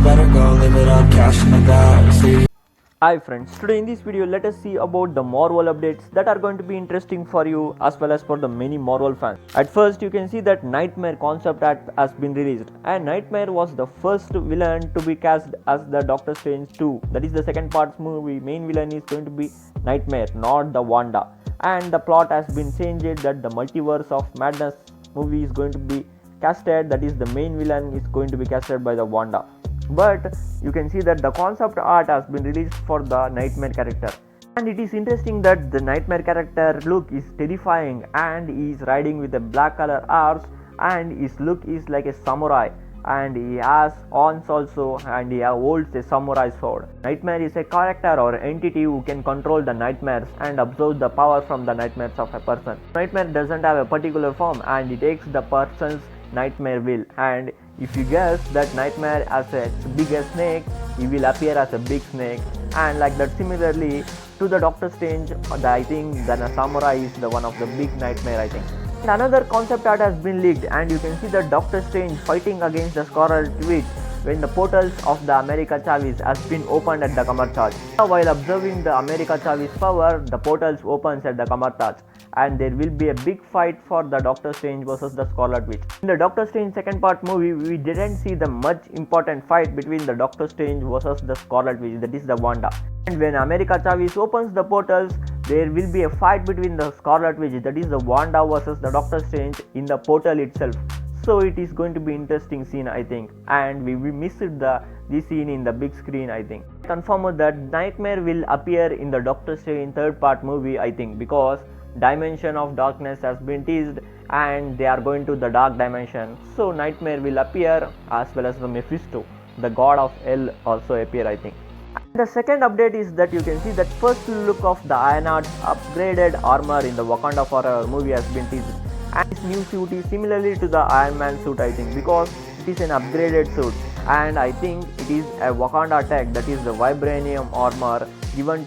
better go live it up, cash in the bag. See. Hi friends, today in this video let us see about the Marvel updates that are going to be interesting for you as well as for the many Marvel fans. At first you can see that Nightmare concept art has been released, and Nightmare was the first villain to be cast as the Doctor Strange 2. That is the second part's movie. Main villain is going to be Nightmare, not the Wanda. And the plot has been changed that the Multiverse of Madness movie is going to be casted, that is the main villain is going to be casted by the Wanda. But you can see that the concept art has been released for the Nightmare character, and it is interesting that the Nightmare character look is terrifying, and he is riding with a black color horse, and his look is like a samurai, and he has horns also, and he holds a samurai sword. Nightmare is a character or entity who can control the nightmares and absorb the power from the nightmares of a person. Nightmare doesn't have a particular form, and it takes the person's nightmare will, and if you guess that Nightmare as a big snake, he will appear as a big snake, and like that similarly to the Doctor Strange, I think the samurai is the one of the big nightmare, I think. And another concept art has been leaked, and you can see the Doctor Strange fighting against the Scarlet Witch when the portals of the America Chavez has been opened at the Kamartaj. While observing the America Chavez power, the portals opens at the Kamartaj, and there will be a big fight for the Doctor Strange versus the Scarlet Witch. In the Doctor Strange second part movie, we didn't see the much important fight between the Doctor Strange versus the Scarlet Witch, that is the Wanda. And when America Chavez opens the portals, there will be a fight between the Scarlet Witch, that is the Wanda versus the Doctor Strange in the portal itself. So it is going to be interesting scene, I think, and we missed this scene in the big screen, I think. Confirmed that Nightmare will appear in the Doctor Strange third part movie, I think, because Dimension of Darkness has been teased and they are going to the dark dimension, so Nightmare will appear, as well as the Mephisto, the god of hell, also appear, I think. And the second update is that you can see that first look of the IronHeart upgraded armor in the Wakanda Forever movie has been teased, and this new suit is similarly to the Iron Man suit, I think, because it is an upgraded suit, and I think it is a Wakanda tech, that is the vibranium armor given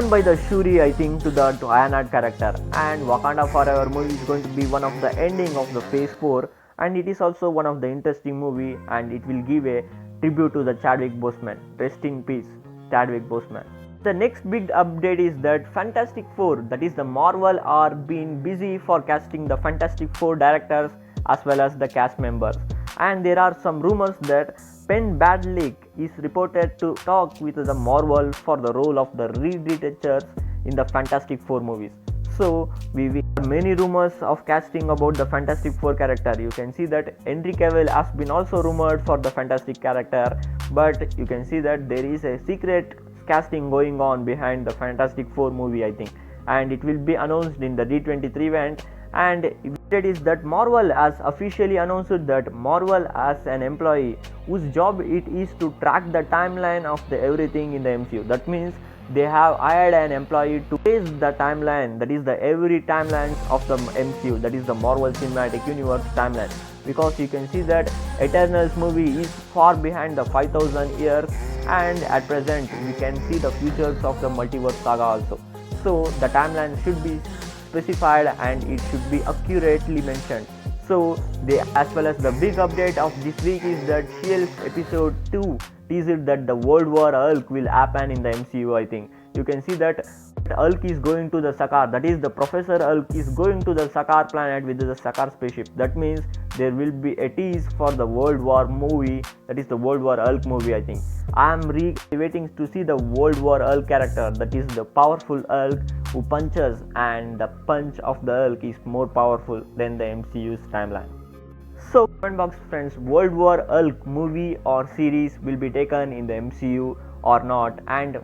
by the Shuri, I think, to IronHeart character. And Wakanda Forever movie is going to be one of the ending of the phase 4, and it is also one of the interesting movie, and it will give a tribute to the Chadwick Boseman. Rest in peace, Chadwick Boseman. The next big update is that Fantastic Four, that is the Marvel, are being busy for casting the Fantastic Four directors as well as the cast members, and there are some rumors that Penn Badgley is reported to talk with the Marvel for the role of the Reed Richards in the Fantastic Four movies. So we have many rumors of casting about the Fantastic Four character. You can see that Henry Cavill has been also rumored for the Fantastic character, but you can see that there is a secret casting going on behind the Fantastic Four movie, I think, and it will be announced in the D23 event. And it is that Marvel has officially announced that Marvel has an employee whose job it is to track the timeline of everything in the MCU. That means they have hired an employee to trace the timeline, that is the every timelines of the MCU, that is the Marvel Cinematic Universe timeline, because you can see that Eternals movie is far behind the 5000 years, and at present we can see the futures of the multiverse saga also. So the timeline should be specified and it should be accurately mentioned. So as well as the big update of this week is that Shield's episode 2 teased that the Worldwar Hulk will happen in the MCU, I think. You can see that Hulk is going to the Sakaar, that is the Professor Hulk is going to the Sakaar planet with the Sakaar spaceship. That means there will be a tease for the Worldwar movie, that is the Worldwar Hulk movie, I think. I am waiting to see the Worldwar Hulk character, that is the powerful Hulk who punches, and the punch of the Hulk is more powerful than the MCU's timeline. So comment box friends, Worldwar Hulk movie or series will be taken in the MCU or not, and